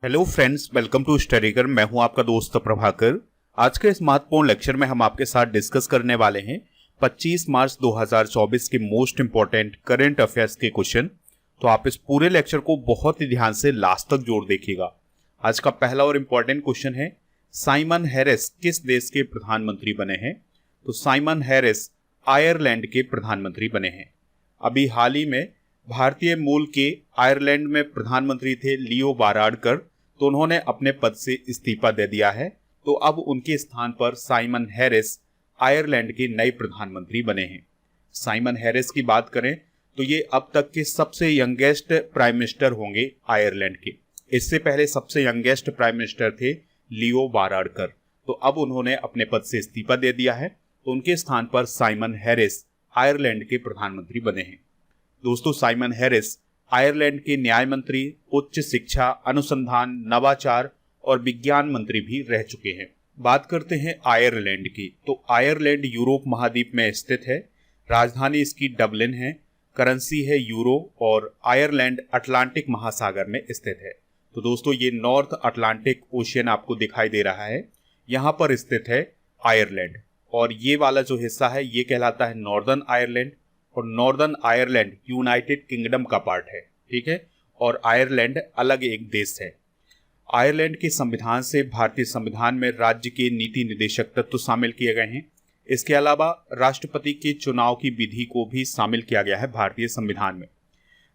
Hello friends, welcome to स्टडीगर। मैं हूं आपका दोस्त प्रभाकर। आज के इस महत्वपूर्ण लेक्चर में हम आपके साथ डिस्कस करने वाले हैं 25 मार्च 2024 के मोस्ट इंपॉर्टेंट करंट अफेयर्स के क्वेश्चन। तो आप इस पूरे लेक्चर को बहुत ही ध्यान से लास्ट तक जोड़ देखिएगा। आज का पहला और इम्पॉर्टेंट क्वेश्चन है, साइमन हैरिस किस देश के प्रधानमंत्री बने हैं? तो साइमन हैरिस आयरलैंड के प्रधानमंत्री बने हैं। अभी हाल ही में भारतीय मूल के आयरलैंड में प्रधानमंत्री थे लियो वाराडकर, तो उन्होंने अपने पद से इस्तीफा दे दिया है। तो अब उनके स्थान पर साइमन हैरिस आयरलैंड के नए प्रधानमंत्री बने हैं। साइमन हैरिस की बात करें तो ये अब तक के सबसे यंगेस्ट प्राइम मिनिस्टर होंगे आयरलैंड के। इससे पहले सबसे यंगेस्ट प्राइम मिनिस्टर थे लियो वाराडकर, तो अब उन्होंने अपने पद से इस्तीफा दे दिया है। तो उनके स्थान पर साइमन हैरिस आयरलैंड के प्रधानमंत्री बने हैं। दोस्तों, साइमन हैरिस आयरलैंड के न्याय मंत्री, उच्च शिक्षा, अनुसंधान, नवाचार और विज्ञान मंत्री भी रह चुके हैं। बात करते हैं आयरलैंड की। तो आयरलैंड यूरोप महाद्वीप में स्थित है। राजधानी इसकी डबलिन है। करेंसी है यूरो और आयरलैंड अटलांटिक महासागर में स्थित है। तो दोस्तों, ये नॉर्थ अटलांटिक ओशियन आपको दिखाई दे रहा है, यहाँ पर स्थित है आयरलैंड। और ये वाला जो हिस्सा है ये कहलाता है नॉर्दर्न आयरलैंड, और नॉर्दर्न आयरलैंड यूनाइटेड किंगडम का पार्ट है, ठीक है। और आयरलैंड अलग एक देश है। आयरलैंड के संविधान से भारतीय संविधान में राज्य के नीति निदेशक तत्व शामिल किए गए हैं। इसके अलावा राष्ट्रपति के चुनाव की विधि को भी शामिल किया गया है भारतीय संविधान में।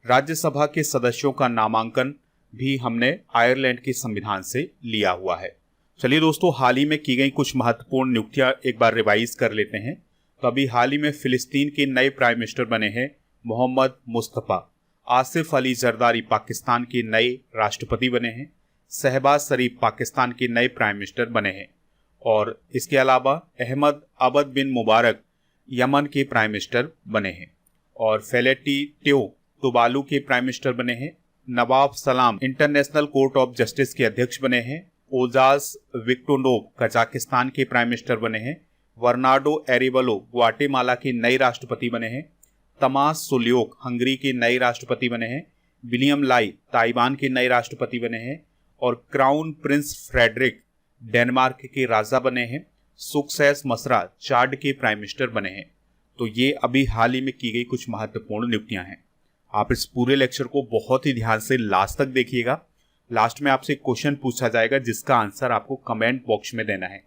राज्यसभा के सदस्यों का नामांकन भी हमने आयरलैंड के संविधान से लिया हुआ है। चलिए दोस्तों, हाल ही में की गई कुछ महत्वपूर्ण नियुक्तियां एक बार रिवाइज कर लेते हैं। तो अभी हाल ही में फिलिस्तीन के नए प्राइम मिनिस्टर बने हैं मोहम्मद मुस्तफा। आसिफ अली जरदारी पाकिस्तान के नए राष्ट्रपति बने हैं। शहबाज शरीफ पाकिस्तान के नए प्राइम मिनिस्टर बने हैं। और इसके अलावा अहमद अबद बिन मुबारक यमन के प्राइम मिनिस्टर बने हैं। और फेलेटी ट्यो तुवालू के प्राइम मिनिस्टर बने हैं। नवाब सलाम इंटरनेशनल कोर्ट ऑफ जस्टिस के अध्यक्ष बने हैं। ओजास विक्टोनोव कजाकिस्तान के प्राइम मिनिस्टर बने हैं। वर्नाडो एरेवलो ग्वाटेमाला के नए राष्ट्रपति बने हैं। तमास सुल्योक हंगरी के नए राष्ट्रपति बने हैं। विलियम लाई ताइवान के नए राष्ट्रपति बने हैं। और क्राउन प्रिंस फ्रेडरिक डेनमार्क के राजा बने हैं। सुक्सेस मसरा चाड के प्राइम मिनिस्टर बने हैं। तो ये अभी हाल ही में की गई कुछ महत्वपूर्ण नियुक्तियां हैं। आप इस पूरे लेक्चर को बहुत ही ध्यान से लास्ट तक देखिएगा। लास्ट में आपसे क्वेश्चन पूछा जाएगा जिसका आंसर आपको कमेंट बॉक्स में देना है।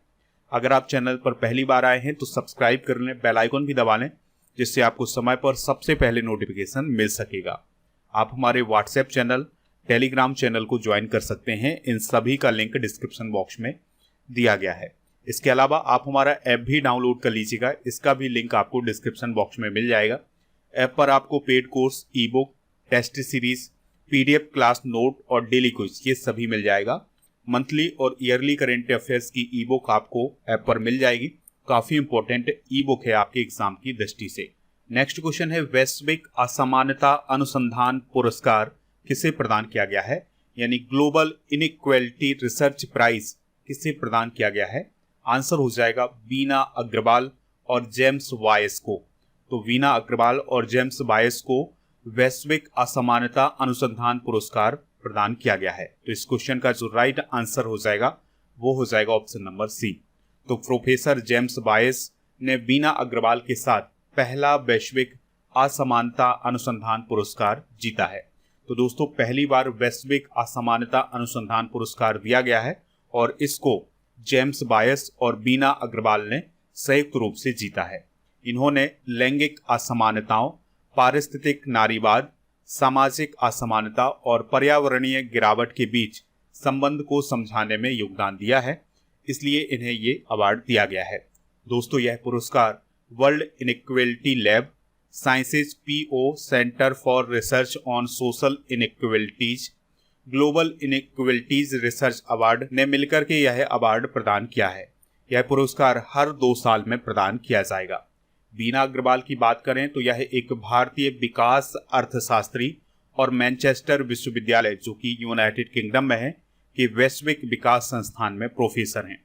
अगर आप चैनल पर पहली बार आए हैं तो सब्सक्राइब कर लें, बेल आइकन भी दबा लें, जिससे आपको समय पर सबसे पहले नोटिफिकेशन मिल सकेगा। आप हमारे व्हाट्सएप चैनल, टेलीग्राम चैनल को ज्वाइन कर सकते हैं। इन सभी का लिंक डिस्क्रिप्शन बॉक्स में दिया गया है। इसके अलावा आप हमारा ऐप भी डाउनलोड कर लीजिएगा, इसका भी लिंक आपको डिस्क्रिप्शन बॉक्स में मिल जाएगा। ऐप पर आपको paid course, E book, test series, PDF class note और डेली क्विज ये सभी मिल जाएगा। मंथली और ईयरली करेंट अफेयर्स की ई बुक आपको ऐप पर मिल जाएगी। काफी इंपॉर्टेंट ई बुक है आपके एग्जाम की दृष्टि से। नेक्स्ट क्वेश्चन है, वैश्विक असमानता अनुसंधान पुरस्कार किसे प्रदान किया गया है? यानी ग्लोबल इनइक्वालिटी रिसर्च प्राइज किसे प्रदान किया गया है? आंसर हो जाएगा वीना अग्रवाल और जेम्स वायस को। तो वीना अग्रवाल और जेम्स वायस को वैश्विक असमानता अनुसंधान पुरस्कार प्रदान किया गया है। तो इस क्वेश्चन का जो राइट आंसर हो जाएगा वो हो जाएगा ऑप्शन नंबर सी। तो प्रोफेसर जेम्स वायस ने वीना अग्रवाल के साथ पहला वैश्विक असमानता अनुसंधान पुरस्कार जीता है। तो दोस्तों, पहली बार वैश्विक असमानता अनुसंधान पुरस्कार दिया गया है और इसको जेम्स वायस और वीना अग्रवाल ने संयुक्त रूप से जीता है। इन्होंने लैंगिक असमानताओं, पारिस्थितिक नारीवाद, सामाजिक असमानता और पर्यावरणीय गिरावट के बीच संबंध को समझाने में योगदान दिया है, इसलिए इन्हें ये अवार्ड दिया गया है। दोस्तों, यह पुरस्कार world inequality lab, sciences PO centre for research on social inequalities, global inequalities research award ने मिलकर के यह अवार्ड प्रदान किया है। यह पुरस्कार हर 2 साल में प्रदान किया जाएगा। वीना अग्रवाल की बात करें तो यह एक भारतीय विकास अर्थशास्त्री और मैनचेस्टर विश्वविद्यालय, जो कि यूनाइटेड किंगडम में है, कि वैश्विक विकास संस्थान में प्रोफेसर हैं।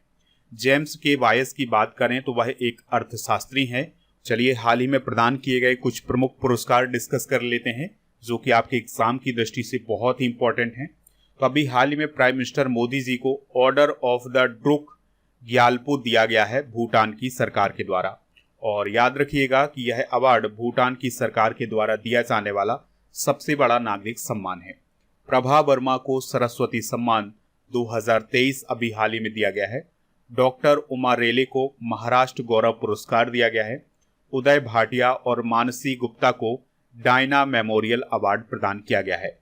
जेम्स के वायस की बात करें तो वह एक अर्थशास्त्री हैं। चलिए, हाल ही में प्रदान किए गए कुछ प्रमुख पुरस्कार डिस्कस कर लेते हैं जो कि आपके एग्जाम की दृष्टि से बहुत ही इंपॉर्टेंट हैं। तो अभी हाल ही में प्राइम मिनिस्टर मोदी जी को order of the Druk Gyalpo दिया गया है भूटान की सरकार के द्वारा। और याद रखिएगा कि यह अवार्ड भूटान की सरकार के द्वारा दिया जाने वाला सबसे बड़ा नागरिक सम्मान है। प्रभा वर्मा को सरस्वती सम्मान 2023 अभी हाल ही में दिया गया है। डॉक्टर उमा रेले को महाराष्ट्र गौरव पुरस्कार दिया गया है। उदय भाटिया और मानसी गुप्ता को डायना मेमोरियल अवार्ड प्रदान किया गया है।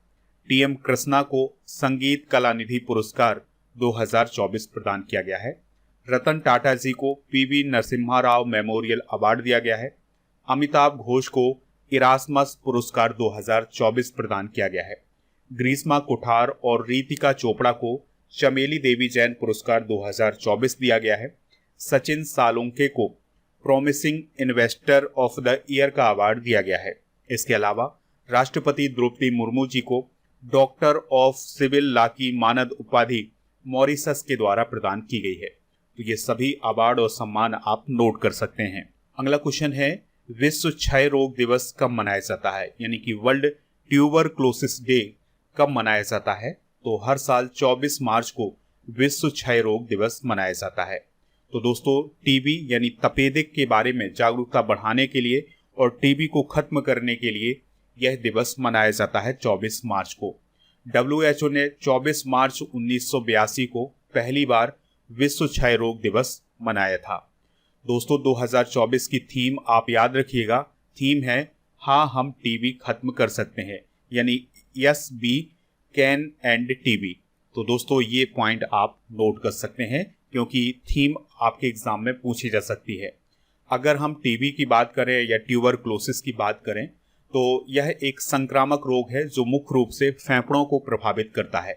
टीएम कृष्णा को संगीत कला निधि पुरस्कार 2024 प्रदान किया गया है। रतन टाटा जी को PV Narasimha Rao memorial award दिया गया है। अमिताभ घोष को इरास्मस पुरस्कार 2024 प्रदान किया गया है। ग्रीष्मा कुठार और रीतिका चोपड़ा को चमेली देवी जैन पुरस्कार 2024 दिया गया है। सचिन सालुंके को promising investor of the year का अवार्ड दिया गया है। इसके अलावा राष्ट्रपति द्रौपदी मुर्मू जी को डॉक्टर ऑफ सिविल लॉ की मानद उपाधि मॉरिशस के द्वारा प्रदान की गई है। तो ये सभी अवार्ड और सम्मान आप नोट कर सकते हैं। अगला क्वेश्चन है, विश्व क्षय रोग दिवस कब मनाया जाता है, यानी कि वर्ल्ड ट्यूबरक्लोसिस डे कब मनाया जाता है? तो हर साल 24 मार्च को विश्व क्षय रोग दिवस मनाया जाता है। तो दोस्तों, टीबी यानी तपेदिक के बारे में जागरूकता बढ़ाने के लिए और टीबी को खत्म करने के लिए यह दिवस मनाया जाता है 24 मार्च को। WHO ने 24 मार्च 1982 को पहली बार विश्व क्षय रोग दिवस मनाया था। दोस्तों, 2024 की थीम आप याद रखिएगा, थीम है हाँ हम टीबी खत्म कर सकते हैं, यानी यस बी कैन एंड टीबी। तो दोस्तों, ये पॉइंट आप नोट कर सकते हैं क्योंकि थीम आपके एग्जाम में पूछी जा सकती है। अगर हम टीबी की बात करें या ट्यूबरक्लोसिस की बात करें तो यह एक संक्रामक रोग है जो मुख्य रूप से फेफड़ों को प्रभावित करता है,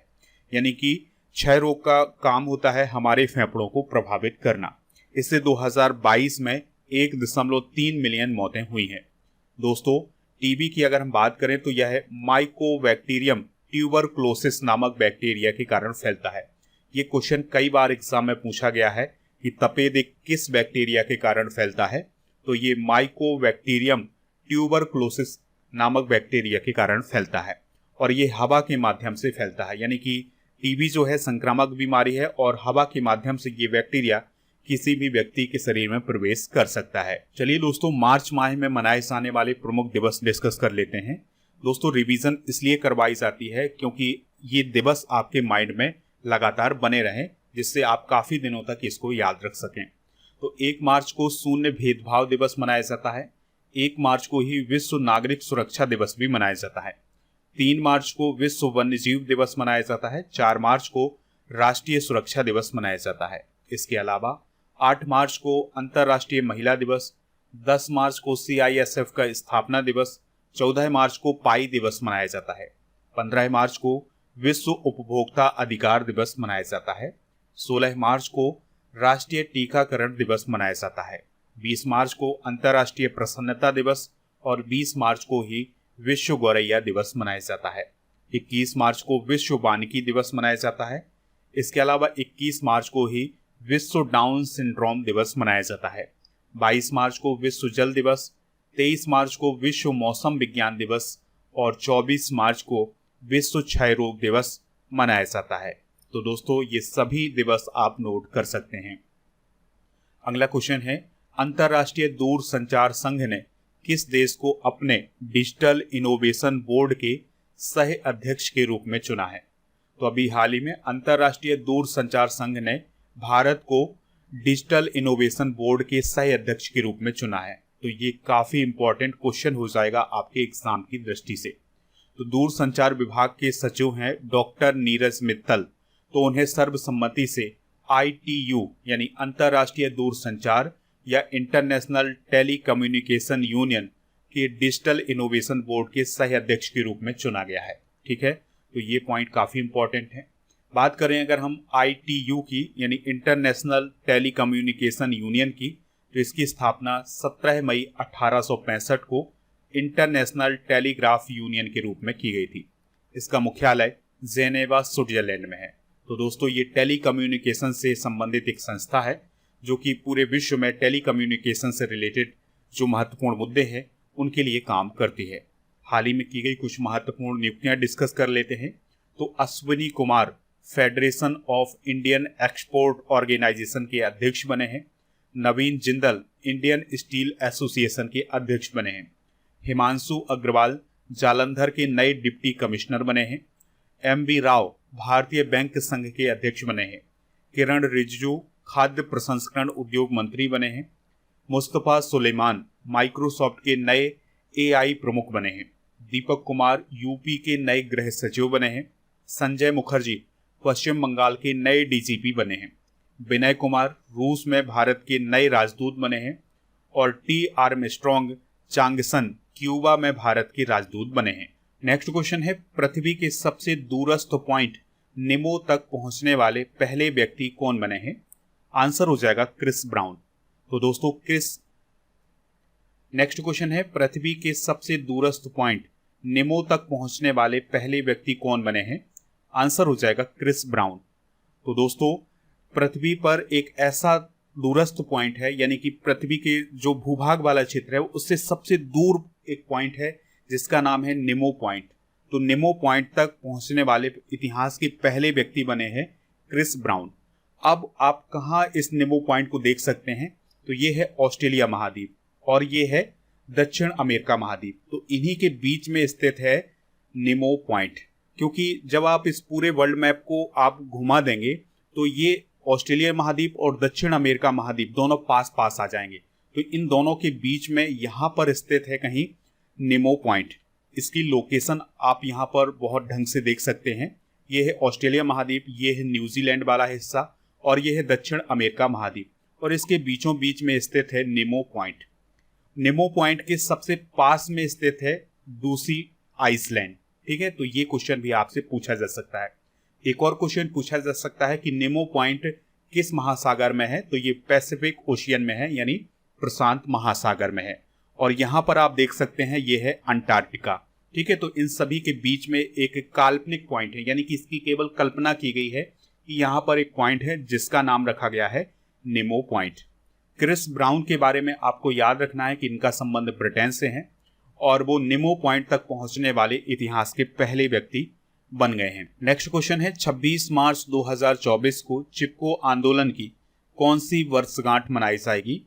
यानी कि क्षय रोग का काम होता है हमारे फेफड़ों को प्रभावित करना। इससे 2022 में 1.3 मिलियन मौतें हुई हैं। दोस्तों, टीबी की अगर हम बात करें तो यह माइकोबैक्टीरियम ट्यूबरक्लोसिस नामक बैक्टीरिया के कारण फैलता है। ये क्वेश्चन कई बार एग्जाम में पूछा गया है कि तपेदिक किस बैक्टीरिया के कारण फैलता है, तो ये माइकोबैक्टीरियम ट्यूबरक्लोसिस नामक बैक्टीरिया के कारण फैलता है और ये हवा के माध्यम से फैलता है, यानी कि टीबी जो है संक्रामक बीमारी है और हवा के माध्यम से ये बैक्टीरिया किसी भी व्यक्ति के शरीर में प्रवेश कर सकता है। चलिए दोस्तों, मार्च माह में मनाए जाने वाले प्रमुख दिवस डिस्कस कर लेते हैं। दोस्तों, रिवीजन इसलिए करवाई जाती है क्योंकि ये दिवस आपके माइंड में लगातार बने रहें, जिससे आप काफी दिनों तक इसको याद रख सकें। तो 1 मार्च को शून्य भेदभाव दिवस मनाया जाता है। 1 मार्च को ही विश्व नागरिक सुरक्षा दिवस भी मनाया जाता है। 3 मार्च को विश्व वन्यजीव दिवस मनाया जाता है। 4 मार्च को राष्ट्रीय सुरक्षा दिवस मनाया जाता है। इसके अलावा 8 मार्च को अंतर्राष्ट्रीय महिला दिवस, 10 मार्च को CISF का स्थापना दिवस, 14 मार्च को पाई दिवस मनाया जाता है। 15 मार्च को विश्व उपभोक्ता अधिकार दिवस मनाया जाता है। 16 मार्च को राष्ट्रीय टीकाकरण दिवस मनाया जाता है। 20 मार्च को अंतर्राष्ट्रीय प्रसन्नता दिवस और 20 मार्च को ही विश्व गौरैया दिवस मनाया जाता है। 21 मार्च को विश्व वानिकी दिवस मनाया जाता है। इसके अलावा 21 मार्च को ही विश्व डाउन सिंड्रोम दिवस मनाया जाता है। 22 मार्च को विश्व जल दिवस, 23 मार्च को विश्व मौसम विज्ञान दिवस और 24 मार्च को विश्व क्षय रोग दिवस मनाया जाता है। तो दोस्तों, ये सभी दिवस आप नोट कर सकते हैं। अगला क्वेश्चन है, अंतर्राष्ट्रीय दूरसंचार संघ ने किस देश को अपने डिजिटल इनोवेशन बोर्ड के सह अध्यक्ष के रूप में चुना है? तो अभी हाल ही में अंतर्राष्ट्रीय दूरसंचार संघ ने भारत को डिजिटल इनोवेशन बोर्ड के सह अध्यक्ष के रूप में चुना है। तो ये काफी इंपॉर्टेंट क्वेश्चन हो जाएगा आपके एग्जाम की दृष्टि से। तो दूरसंचार विभाग के सचिव हैं डॉक्टर नीरज मित्तल, तो उन्हें सर्वसम्मति से ITU यानी अंतर्राष्ट्रीय दूरसंचार या इंटरनेशनल टेलीकम्युनिकेशन यूनियन के डिजिटल इनोवेशन बोर्ड के सह अध्यक्ष के रूप में चुना गया है। ठीक है, तो ये पॉइंट काफी इंपॉर्टेंट है। बात करें अगर हम ITU की यानी इंटरनेशनल टेलीकम्युनिकेशन यूनियन की, तो इसकी स्थापना 17 मई 1865 को इंटरनेशनल टेलीग्राफ यूनियन के रूप में की गई थी। इसका मुख्यालय जेनेवा स्विट्जरलैंड में है। तो दोस्तों, ये टेलीकम्युनिकेशन से संबंधित एक संस्था है जो कि पूरे विश्व में टेलीकम्युनिकेशन से रिलेटेड जो महत्वपूर्ण मुद्दे हैं उनके लिए काम करती है। हाल ही में की गई कुछ महत्वपूर्ण नियुक्तियां डिस्कस कर लेते हैं। तो Ashwini Kumar federation of Indian export organisation के अध्यक्ष बने हैं। Naveen Jindal Indian steel association के अध्यक्ष बने हैं। हिमांशु अग्रवाल जालंधर के नए डिप्टी कमिश्नर बने हैं। MV राव भारतीय बैंक संघ के अध्यक्ष बने हैं। किरण रिजिजू खाद्य प्रसंस्करण उद्योग मंत्री बने हैं। मुस्तफा सुलेमान माइक्रोसॉफ्ट के नए AI प्रमुख बने हैं। दीपक कुमार यूपी के नए गृह सचिव बने हैं। संजय मुखर्जी पश्चिम बंगाल के नए DGP बने हैं। विनय कुमार रूस में भारत के नए राजदूत बने हैं। और T आर्मस्ट्रॉन्ग चांगसन क्यूबा में भारत के राजदूत बने हैं। नेक्स्ट क्वेश्चन है, पृथ्वी के सबसे दूरस्थ पॉइंट निमो तक पहुंचने वाले पहले व्यक्ति कौन बने हैं? आंसर हो जाएगा क्रिस ब्राउन। तो दोस्तों नेक्स्ट क्वेश्चन है, पृथ्वी के सबसे दूरस्थ पॉइंट निमो तक पहुंचने वाले पहले व्यक्ति कौन बने हैं? आंसर हो जाएगा क्रिस ब्राउन। तो दोस्तों पृथ्वी पर एक ऐसा दूरस्थ पॉइंट है, यानी कि पृथ्वी के जो भूभाग वाला क्षेत्र है उससे सबसे दूर एक पॉइंट है जिसका नाम है निमो पॉइंट। तो निमो पॉइंट तक पहुंचने वाले इतिहास के पहले व्यक्ति बने हैं क्रिस ब्राउन। अब आप कहाँ इस निमो पॉइंट को देख सकते हैं? तो ये है ऑस्ट्रेलिया महाद्वीप और ये है दक्षिण अमेरिका महाद्वीप। तो इन्हीं के बीच में स्थित है निमो पॉइंट। क्योंकि जब आप इस पूरे वर्ल्ड मैप को आप घुमा देंगे तो ये ऑस्ट्रेलिया महाद्वीप और दक्षिण अमेरिका महाद्वीप दोनों पास पास आ जाएंगे। तो इन दोनों के बीच में यहाँ पर स्थित है कहीं निमो पॉइंट। इसकी लोकेशन आप यहाँ पर बहुत ढंग से देख सकते हैं। ये है ऑस्ट्रेलिया महाद्वीप, ये है न्यूजीलैंड वाला हिस्सा और ये है दक्षिण अमेरिका महाद्वीप और इसके बीचों बीच में स्थित है निमो पॉइंट। निमो पॉइंट के सबसे पास में स्थित है दूसरी आइसलैंड। ठीक है, तो ये क्वेश्चन भी आपसे पूछा जा सकता है। एक और क्वेश्चन पूछा जा सकता है कि निमो पॉइंट किस महासागर में है? तो ये पैसिफिक ओशियन में है, यानी प्रशांत महासागर में है। और यहाँ पर आप देख सकते हैं ये है अंटार्कटिका। ठीक है, तो इन सभी के बीच में एक काल्पनिक पॉइंट है, यानी कि इसकी केवल कल्पना की गई है कि यहाँ पर एक पॉइंट है जिसका नाम रखा गया है निमो पॉइंट। क्रिस ब्राउन के बारे में आपको याद रखना है कि इनका संबंध ब्रिटेन से है और वो निमो पॉइंट तक पहुंचने वाले इतिहास के पहले व्यक्ति बन गए हैं। नेक्स्ट क्वेश्चन है, 26 मार्च 2024 को चिपको आंदोलन की कौन सी वर्षगांठ मनाई जाएगी?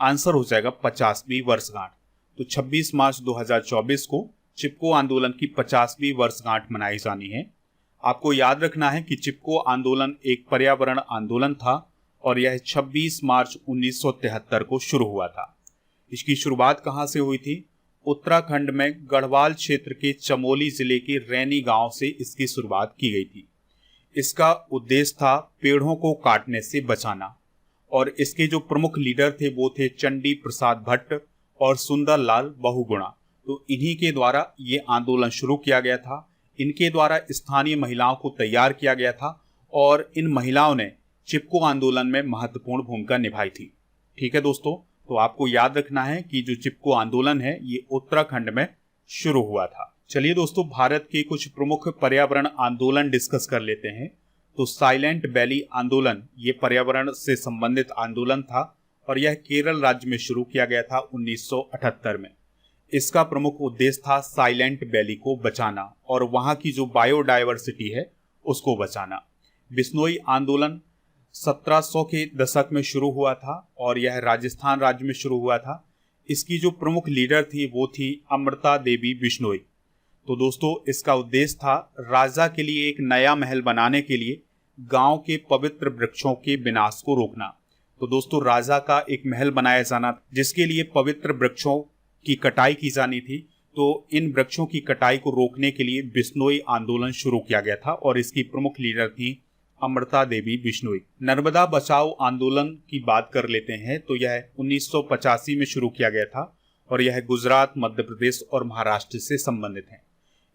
आंसर हो जाएगा 50वीं वर्षगांठ। तो 26 मार्च 2024 को चिपको आंदोलन की 50वीं वर्षगांठ मनाई जानी है। आपको याद रखना है कि चिपको आंदोलन एक पर्यावरण आंदोलन था और यह 26 मार्च 1973 को शुरू हुआ था। इसकी शुरुआत कहाँ से हुई थी? उत्तराखंड में गढ़वाल क्षेत्र के चमोली जिले के रैनी गांव से इसकी शुरुआत की गई थी। इसका उद्देश्य था पेड़ों को काटने से बचाना और इसके जो प्रमुख लीडर थे वो थे चंडी प्रसाद भट्ट और सुंदरलाल बहुगुणा। तो इन्हीं के द्वारा ये आंदोलन शुरू किया गया था। इनके द्वारा स्थानीय महिलाओं को तैयार किया गया था और इन महिलाओं ने चिपको आंदोलन में महत्वपूर्ण भूमिका निभाई थी। ठीक है दोस्तों, तो आपको याद रखना है कि जो चिपको आंदोलन है ये उत्तराखंड में शुरू हुआ था। चलिए दोस्तों, भारत के कुछ प्रमुख पर्यावरण आंदोलन डिस्कस कर लेते हैं। तो साइलेंट वैली आंदोलन ये पर्यावरण से संबंधित आंदोलन था और यह केरल राज्य में शुरू किया गया था 1978 में। इसका प्रमुख उद्देश्य था साइलेंट वैली को बचाना और वहां की जो बायोडायवर्सिटी है उसको बचाना। बिश्नोई आंदोलन 1700 के दशक में शुरू हुआ था और यह राजस्थान राज्य में शुरू हुआ था। इसकी जो प्रमुख लीडर थी वो थी अमृता देवी बिश्नोई। तो दोस्तों इसका उद्देश्य था राजा के लिए एक नया महल बनाने के लिए गांव के पवित्र वृक्षों के विनाश को रोकना। तो दोस्तों राजा का एक महल बनाया जाना जिसके लिए पवित्र वृक्षों की कटाई की जानी थी। तो इन वृक्षों की कटाई को रोकने के लिए बिश्नोई आंदोलन शुरू किया गया था और इसकी प्रमुख लीडर थी अमृता देवी बिश्नोई। नर्मदा बचाओ आंदोलन की बात कर लेते हैं तो यह 1985 में शुरू किया गया था और यह गुजरात, मध्य प्रदेश और महाराष्ट्र से संबंधित है।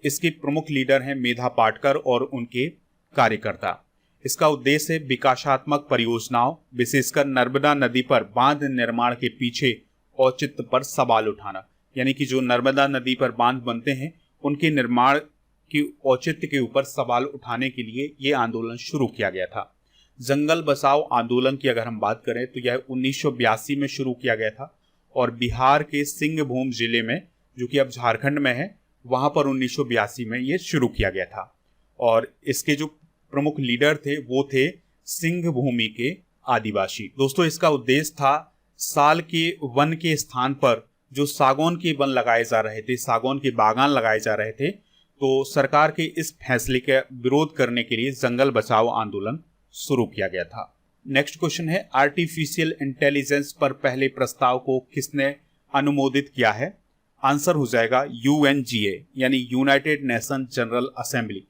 इसके प्रमुख लीडर हैं मेधा पाटकर और उनके कार्यकर्ता। इसका उद्देश्य है विकासात्मक परियोजनाओं विशेषकर नर्मदा नदी पर बांध निर्माण के पीछे औचित्य पर सवाल उठाना, यानी कि जो नर्मदा नदी पर बांध बनते हैं उनके निर्माण की औचित्य के ऊपर सवाल उठाने के लिए ये आंदोलन शुरू किया गया था। जंगल बचाओ आंदोलन की अगर हम बात करें तो यह 1982 में शुरू किया गया था और बिहार के सिंहभूम जिले में, जो कि अब झारखंड में है, वहां पर 1982 में ये शुरू किया गया था। और इसके जो प्रमुख लीडर थे वो थे सिंह भूमि के आदिवासी। दोस्तों, इसका उद्देश्य था साल के वन के स्थान पर जो सागौन के वन लगाए जा रहे थे, सागौन के बागान लगाए जा रहे थे, तो सरकार के इस फैसले का विरोध करने के लिए जंगल बचाओ आंदोलन शुरू किया गया था। नेक्स्ट क्वेश्चन है, आर्टिफिशियल इंटेलिजेंस पर पहले प्रस्ताव को किसने अनुमोदित किया है? आंसर हो जाएगा यूएनजीए यानी यूनाइटेड नेशन जनरल असेंबली।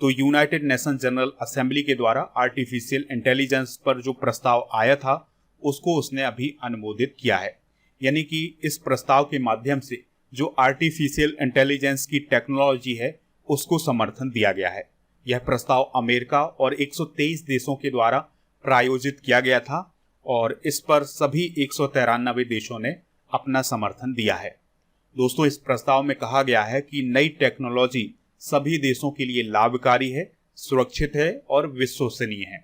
तो यूनाइटेड नेशन जनरल असेंबली के द्वारा आर्टिफिशियल इंटेलिजेंस पर जो प्रस्ताव आया था उसको उसने अभी अनुमोदित किया है। यानी कि इस प्रस्ताव के माध्यम से जो आर्टिफिशियल इंटेलिजेंस की टेक्नोलॉजी है उसको समर्थन दिया गया है। यह प्रस्ताव अमेरिका और 123 देशों के द्वारा प्रायोजित किया गया था और इस पर सभी 193 देशों ने अपना समर्थन दिया है। दोस्तों, इस प्रस्ताव में कहा गया है कि नई टेक्नोलॉजी सभी देशों के लिए लाभकारी है, सुरक्षित है और विश्वसनीय है।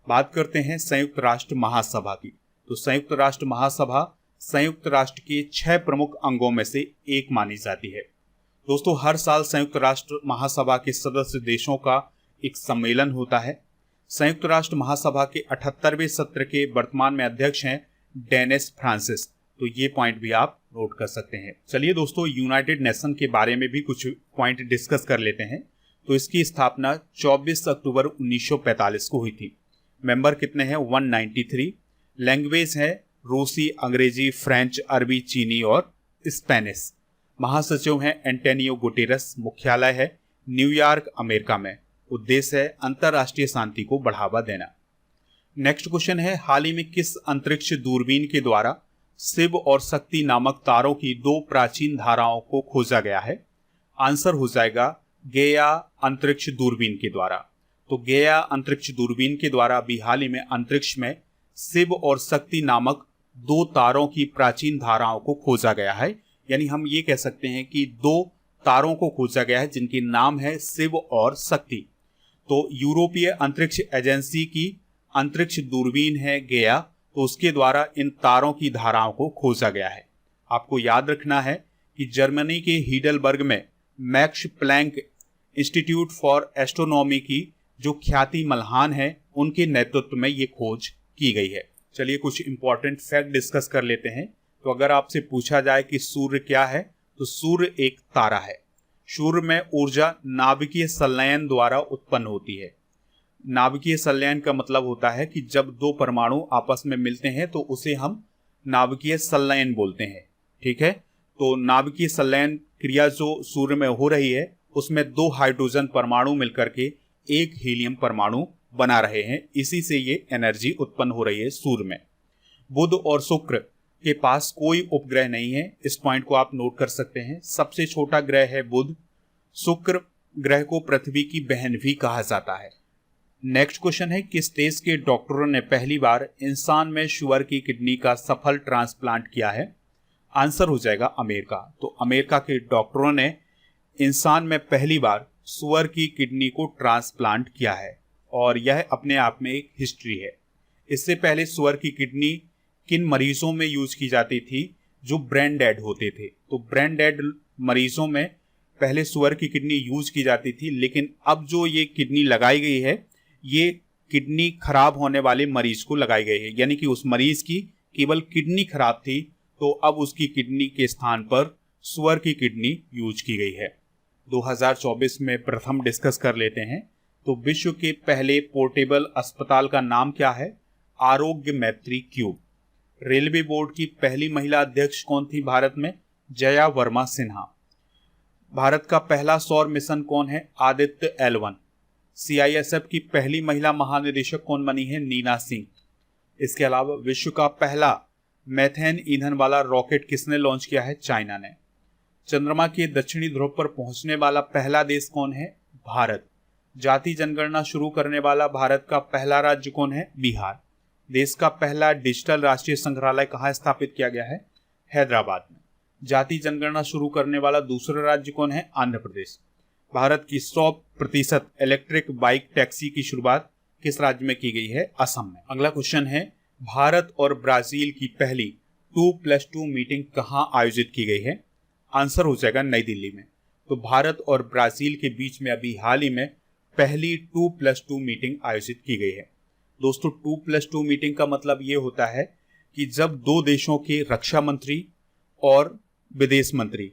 बात करते हैं संयुक्त राष्ट्र महासभा की। तो संयुक्त राष्ट्र महासभा संयुक्त राष्ट्र के 6 प्रमुख अंगों में से एक मानी जाती है। दोस्तों, हर साल संयुक्त राष्ट्र महासभा के सदस्य देशों का एक सम्मेलन होता है। संयुक्त राष्ट्र महासभा के 78वें सत्र के वर्तमान में अध्यक्ष हैं डेनिस फ्रांसिस। तो ये पॉइंट भी आप नोट कर सकते हैं। चलिए दोस्तों, यूनाइटेड नेशन के बारे में भी कुछ पॉइंट डिस्कस कर लेते हैं। तो इसकी स्थापना 24 अक्टूबर 1945 को हुई थी। मेंबर कितने हैं? 193। लैंग्वेज है रूसी, अंग्रेजी, फ्रेंच, अरबी, चीनी और स्पेनिश। महासचिव हैं एंटोनियो गुटेरस। मुख्यालय है न्यूयॉर्क, अमेरिका में। उद्देश्य है अंतरराष्ट्रीय शांति को बढ़ावा देना। नेक्स्ट क्वेश्चन है, हाल ही में किस अंतरिक्ष दूरबीन के द्वारा शिव और शक्ति नामक तारों की 2 प्राचीन धाराओं को खोजा गया है? आंसर हो जाएगा गेया अंतरिक्ष दूरबीन के द्वारा। तो गेया अंतरिक्ष दूरबीन के द्वारा अभी हाल ही में अंतरिक्ष में शिव और शक्ति नामक 2 तारों की प्राचीन धाराओं को खोजा गया है। यानी हम ये कह सकते हैं कि 2 तारों को खोजा गया है जिनके नाम है शिव और शक्ति। तो यूरोपीय अंतरिक्ष एजेंसी की अंतरिक्ष दूरबीन है गेया, तो उसके द्वारा इन तारों की धाराओं को खोजा गया है। आपको याद रखना है कि जर्मनी के हीडलबर्ग में Max Planck institute for astronomy की जो ख्याति मल्हान है उनके नेतृत्व में ये खोज की गई है। चलिए कुछ इंपॉर्टेंट फैक्ट डिस्कस कर लेते हैं। तो अगर आपसे पूछा जाए कि सूर्य क्या है, तो सूर्य एक तारा है। सूर्य में ऊर्जा नाभिकीय संलयन द्वारा उत्पन्न होती है। नाभिकीय संलयन का मतलब होता है कि जब 2 परमाणु आपस में मिलते हैं तो उसे हम नाभिकीय संलयन बोलते हैं। ठीक है, तो नाभिकीय संलयन क्रिया जो सूर्य में हो रही है उसमें 2 हाइड्रोजन परमाणु मिलकर के एक हीलियम परमाणु बना रहे हैं। इसी से ये एनर्जी उत्पन्न हो रही है सूर्य में। बुध और शुक्र के पास कोई उपग्रह नहीं है। इस पॉइंट को आप नोट कर सकते हैं। सबसे छोटा ग्रह है बुध। शुक्र ग्रह को पृथ्वी की बहन भी कहा जाता है। नेक्स्ट क्वेश्चन है, किस देश के डॉक्टरों ने पहली बार इंसान में सुअर की किडनी का सफल ट्रांसप्लांट किया है? आंसर हो जाएगा अमेरिका। तो अमेरिका के डॉक्टरों ने इंसान में पहली बार सुअर की किडनी को ट्रांसप्लांट किया है और यह अपने आप में एक हिस्ट्री है। इससे पहले सुअर की किडनी किन मरीजों में यूज की जाती थी? जो ब्रेन डेड होते थे। तो ब्रेन डेड मरीजों में पहले सुअर की किडनी यूज की जाती थी, लेकिन अब जो ये किडनी लगाई गई है ये किडनी खराब होने वाले मरीज को लगाई गई है। यानी कि उस मरीज की केवल किडनी खराब थी तो अब उसकी किडनी के स्थान पर सुअर की किडनी यूज की गई है। 2024 में प्रथम डिस्कस कर लेते हैं। तो विश्व के पहले पोर्टेबल अस्पताल का नाम क्या है? आरोग्य मैत्री क्यूब। रेलवे बोर्ड की पहली महिला अध्यक्ष कौन थी भारत में? जया वर्मा सिन्हा। भारत का पहला सौर मिशन कौन है? आदित्य L1। CISF की पहली महिला महानिदेशक कौन बनी है? नीना सिंह। इसके अलावा विश्व का पहला मैथेन ईंधन वाला रॉकेट किसने लॉन्च किया है? चाइना ने। चंद्रमा के दक्षिणी ध्रुव पर पहुंचने वाला पहला देश कौन है? भारत। जाति जनगणना शुरू करने वाला भारत का पहला राज्य कौन है? बिहार। देश का पहला डिजिटल राष्ट्रीय संग्रहालय कहाँ स्थापित किया गया है? हैदराबाद में। जाति जनगणना शुरू करने वाला दूसरा राज्य कौन है? आंध्र प्रदेश। भारत की 100% इलेक्ट्रिक बाइक टैक्सी की शुरुआत किस राज्य में की गई है? असम में। अगला क्वेश्चन है, भारत और ब्राजील की पहली 2+2 मीटिंग कहाँ आयोजित की गई है? आंसर हो जाएगा नई दिल्ली में। तो भारत और ब्राजील के बीच में अभी हाल ही में पहली 2+2 मीटिंग आयोजित की गई है। दोस्तों 2+2 मीटिंग का मतलब ये होता है कि जब दो देशों के रक्षा मंत्री और विदेश मंत्री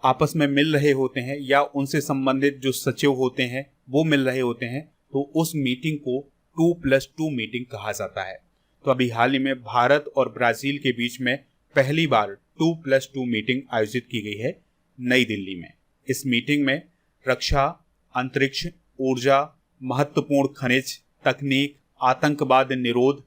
आपस में मिल रहे होते हैं या उनसे संबंधित जो सचिव होते हैं वो मिल रहे होते हैं, तो उस मीटिंग को 2+2 मीटिंग कहा जाता है। तो अभी हाल ही में भारत और ब्राजील के बीच में पहली बार 2+2 मीटिंग आयोजित की गई है नई दिल्ली में। इस मीटिंग में रक्षा, अंतरिक्ष, ऊर्जा, महत्वपूर्ण खनिज, तकनीक, आतंकवाद निरोध,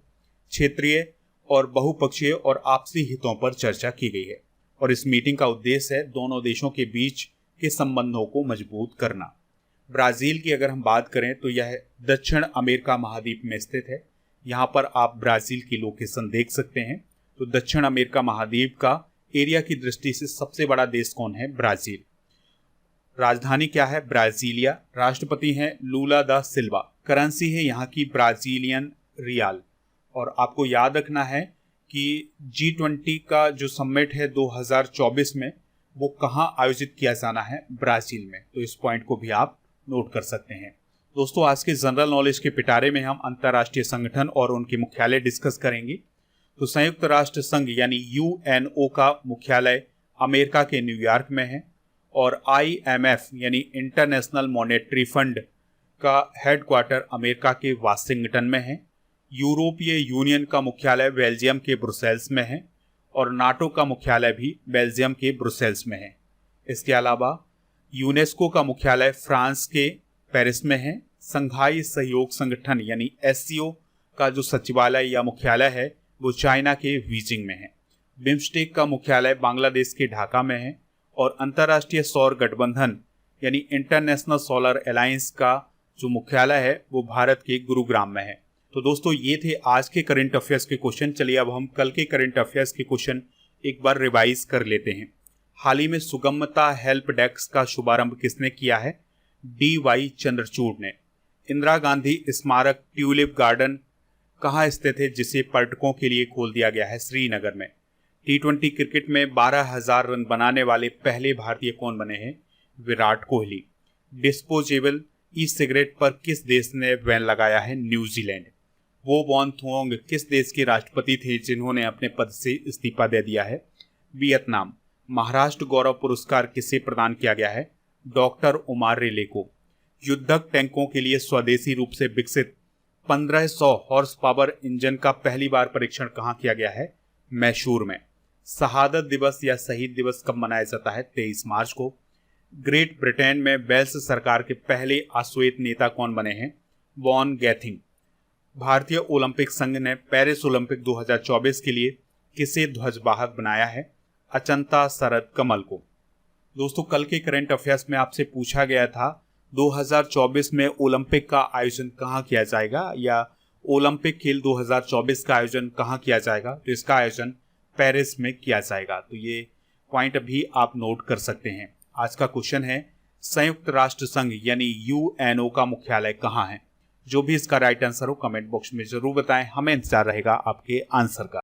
क्षेत्रीय और बहुपक्षीय और आपसी हितों पर चर्चा की गई है। और इस मीटिंग का उद्देश्य है दोनों देशों के बीच के संबंधों को मजबूत करना। ब्राजील की अगर हम बात करें तो यह दक्षिण अमेरिका महाद्वीप में स्थित है। यहाँ पर आप ब्राजील की लोकेशन देख सकते हैं। तो दक्षिण अमेरिका महाद्वीप का एरिया की दृष्टि से सबसे बड़ा देश कौन है? ब्राजील। राजधानी क्या है? ब्राजीलिया। राष्ट्रपति हैं लूला दा सिल्वा। करेंसी है यहाँ की ब्राजीलियन रियाल। और आपको याद रखना है कि G20 का जो समिट है 2024 में वो कहाँ आयोजित किया जाना है? ब्राजील में। तो इस पॉइंट को भी आप नोट कर सकते हैं। दोस्तों आज के जनरल नॉलेज के पिटारे में हम अंतर्राष्ट्रीय संगठन और उनके मुख्यालय डिस्कस करेंगे। तो संयुक्त राष्ट्र संघ यानी UNO का मुख्यालय अमेरिका के न्यूयॉर्क में है और IMF यानी इंटरनेशनल मॉनेटरी फंड का हेडक्वार्टर अमेरिका के वाशिंगटन में है। यूरोपीय यूनियन का मुख्यालय बेल्जियम के ब्रुसेल्स में है और नाटो का मुख्यालय भी बेल्जियम के ब्रुसेल्स में है। इसके अलावा यूनेस्को का मुख्यालय फ्रांस के पेरिस में है। संघाई सहयोग संगठन यानी SCO का जो सचिवालय या मुख्यालय है वो चाइना के बीजिंग में है। बिम्स्टेक का मुख्यालय बांग्लादेश के ढाका में है और अंतर्राष्ट्रीय सौर गठबंधन यानी इंटरनेशनल सोलर अलायंस का जो मुख्यालय है वो भारत के गुरुग्राम में है। तो दोस्तों ये थे आज के करंट अफेयर्स के क्वेश्चन। चलिए अब हम कल के करंट अफेयर्स के क्वेश्चन एक बार रिवाइज कर लेते हैं। हाल ही में सुगमता हेल्प डेस्क का शुभारंभ किसने किया है? DY चंद्रचूड़ ने। इंदिरा गांधी स्मारक ट्यूलिप गार्डन कहाँ स्थित है जिसे पर्यटकों के लिए खोल दिया गया है? श्रीनगर में। T20 क्रिकेट में 12,000 रन बनाने वाले पहले भारतीय कौन बने हैं? Virat Kohli. Disposable e cigarette पर किस देश ने बैन लगाया है? न्यूजीलैंड। वो वॉन थोंग किस देश के राष्ट्रपति थे जिन्होंने अपने पद से इस्तीफा दे दिया है? वियतनाम। महाराष्ट्र गौरव पुरस्कार किसे प्रदान किया गया है? डॉक्टर उमार रेले को। युद्धक टैंकों के लिए स्वदेशी रूप से विकसित 1500 हॉर्स पावर इंजन का पहली बार परीक्षण कहाँ किया गया है? मैसूर में। शहादत दिवस या शहीद दिवस कब मनाया जाता है? 23 मार्च को। ग्रेट ब्रिटेन में वेल्स सरकार के पहले अश्वेत नेता कौन बने हैं? वॉन गैथिंग। भारतीय ओलंपिक संघ ने पेरिस ओलंपिक 2024 के लिए किसे ध्वजवाहक बनाया है? अचंता शरद कमल को। दोस्तों कल के करंट अफेयर्स में आपसे पूछा गया था 2024 में ओलंपिक का आयोजन कहाँ किया जाएगा या ओलंपिक खेल 2024 का आयोजन कहाँ किया जाएगा? तो इसका आयोजन पेरिस में किया जाएगा। तो ये पॉइंट अभी आप नोट कर सकते हैं। आज का क्वेश्चन है संयुक्त राष्ट्र संघ यानी UNO का मुख्यालय कहाँ है? जो भी इसका राइट आंसर हो कमेंट बॉक्स में जरूर बताएं। हमें इंतजार रहेगा आपके आंसर का।